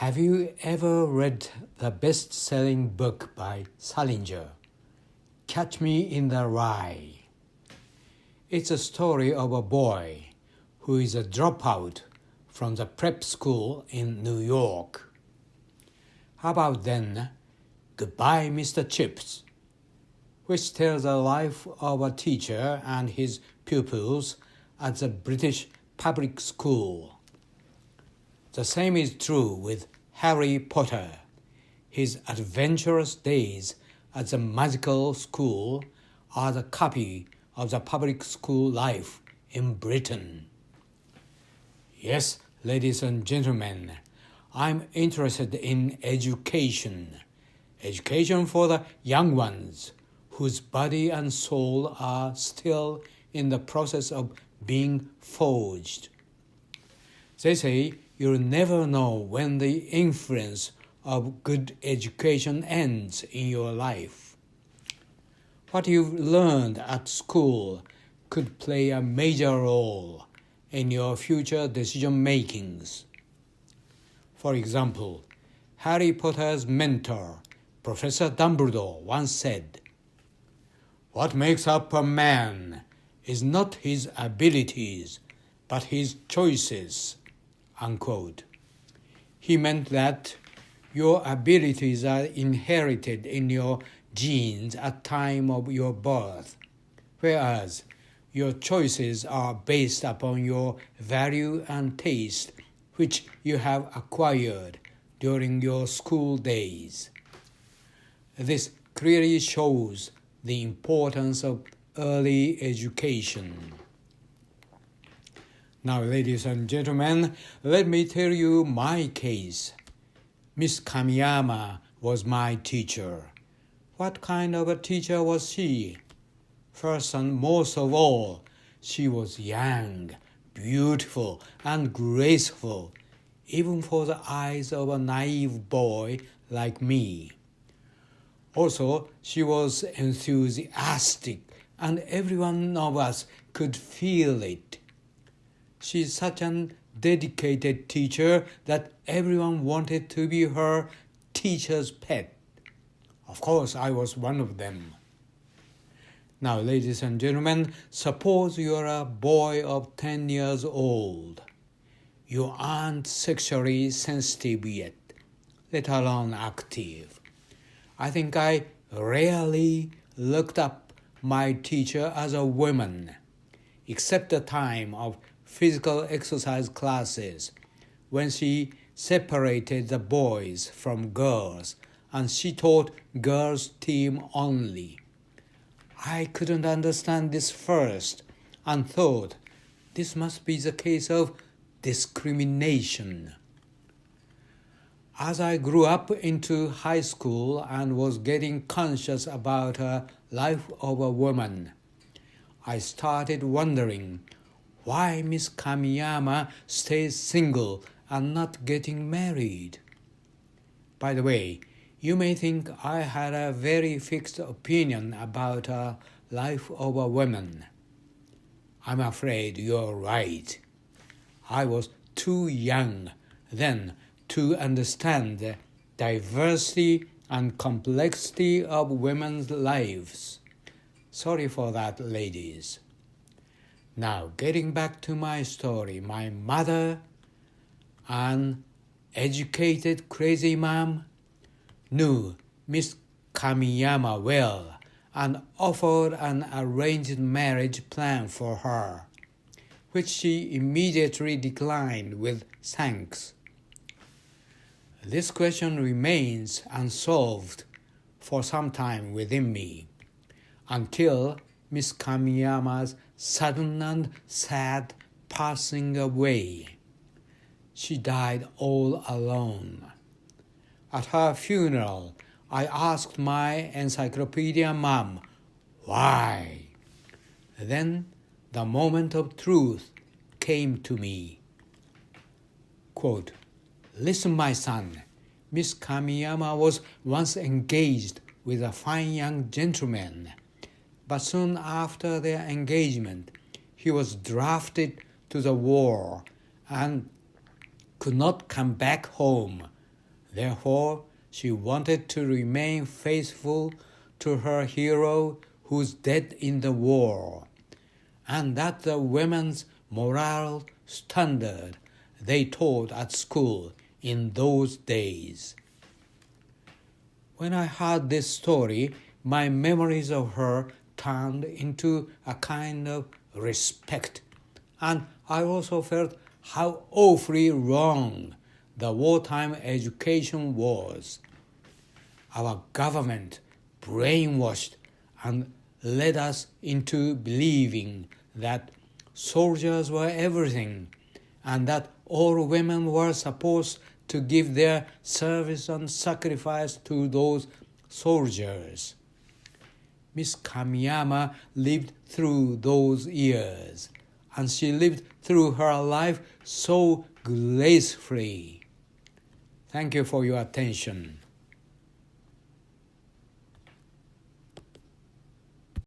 Have you ever read the best-selling book by Salinger, Catch Me in the Rye? It's a story of a boy who is a dropout from the prep school in New York. How about then, Goodbye, Mr. Chips, which tells the life of a teacher and his pupils at the British public school. The same is true with Harry Potter. His adventurous days at the magical school are the copy of the public school life in Britain. Yes, ladies and gentlemen, I'm interested in education. Education for the young ones, whose body and soul are still in the process of being forged. They say you'll never know when the influence of good education ends in your life. What you've learned at school could play a major role in your future decision-makings. For example, Harry Potter's mentor, Professor Dumbledore, once said, "What makes up a man is not his abilities, but his choices." Unquote. He meant that your abilities are inherited in your genes at time of your birth, whereas your choices are based upon your value and taste, which you have acquired during your school days. This clearly shows the importance of early education. Now, ladies and gentlemen, let me tell you my case. Miss Kamiyama was my teacher. What kind of a teacher was she? First and most of all, she was young, beautiful, and graceful, even for the eyes of a naive boy like me. Also, she was enthusiastic, and every one of us could feel it. She's such a dedicated teacher that everyone wanted to be her teacher's pet. Of course, I was one of them. Now, ladies and gentlemen, suppose you're a boy of 10 years old. You aren't sexually sensitive yet, let alone active. I think I rarely looked up my teacher as a woman, except the time of physical exercise classes, when she separated the boys from girls and she taught girls' team only. I couldn't understand this first and thought this must be the case of discrimination. As I grew up into high school and was getting conscious about a life of a woman, I started wondering why Miss Kamiyama stays single and not getting married. By the way, you may think I had a very fixed opinion about a life of a woman. I'm afraid you're right. I was too young then to understand the diversity and complexity of women's lives. Sorry for that, ladies. Now, getting back to my story, my mother, an educated crazy mom, knew Miss Kamiyama well and offered an arranged marriage plan for her, which she immediately declined with thanks. This question remains unsolved for some time within me, until Miss Kamiyama's sudden and sad passing away. She died all alone. At her funeral, I asked my encyclopedia mom, why? Then the moment of truth came to me. Quote, "Listen, my son, Miss Kamiyama was once engaged with a fine young gentleman, but soon after their engagement, he was drafted to the war and could not come back home Therefore, she wanted to remain faithful to her hero who's dead in the war, and that the women's moral standard they taught at school in those days. When I heard this story, my memories of her turned into a kind of respect, and I also felt how awfully wrong the wartime education was. Our government brainwashed and led us into believing that soldiers were everything and that all women were supposed to give their service and sacrifice to those soldiers. Miss Kamiyama lived through those years, and she lived through her life so gracefully. Thank you for your attention.